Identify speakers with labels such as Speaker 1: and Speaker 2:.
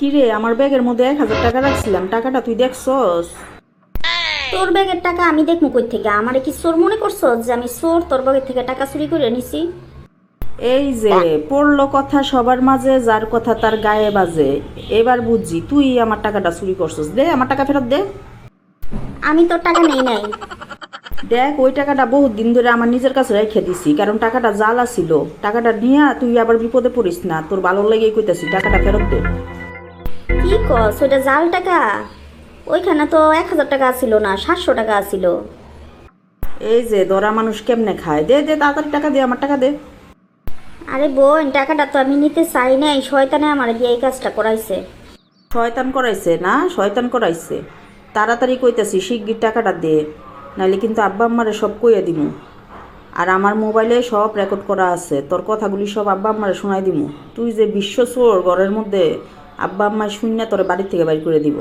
Speaker 1: কিরে, আমার ব্যাগের মধ্যে 1,000 টাকা রাখছিলাম, টাকাটা তুই দেখছস?
Speaker 2: তোর ব্যাগের টাকা আমি দেখবো কই থেকে? আমারে কি চোর মনে করছো যে আমি চোর তোর ব্যাগের থেকে টাকা চুরি করে নিছি?
Speaker 1: এই যে পড়লো কথা সবার মাঝে, যার কথা তার গায়ে বাজে। এবার বুঝছি তুই আমার টাকাটা চুরি করছস। দে আমার টাকা ফেরত দে।
Speaker 2: আমি তোর টাকা নেই নাই।
Speaker 1: দেখ, ওই টাকাটা বহুত দিন ধরে আমার নিজের কাছে রেখে দিছি, কারণ টাকাটা জ্বালা ছিল। টাকাটা নিয়ে তুই আবার বিপদে পড়িস না, তোর ভালো লেগেই কইতাছি, টাকাটা ফেরত দে।
Speaker 2: কি কস? ওইটা জাল টাকা? ওইখানে তো 1,000 টাকা ছিল না, 700 টাকা ছিল।
Speaker 1: এই যে ধরা মানুষ কেমনে খায়, দে দে তাড়াতাড়ি টাকা দে, আমার টাকা দে।
Speaker 2: আরে বোন, টাকাটা তো আমি নিতে চাই নাই, শয়তানে আমার দিয়ে এই কাজটা করাইছে।
Speaker 1: শয়তান করাইছে না? শয়তান করাইছে। তাড়াতাড়ি কইতাছি, শিগগির টাকাটা দে, নাইলে কিন্তু আব্বা আম্মারে সব কইয়া দিমু। আর আমার মোবাইলে সব রেকর্ড করা আছে, তোর কথাগুলি সব আব্বা আম্মারে শোনাই দিমু। তুই যে বিশ্ব চোর ঘরের মধ্যে, আব্বা আম্মায় শূন্য তোরে বাড়ির থেকে বাইর করে দিব।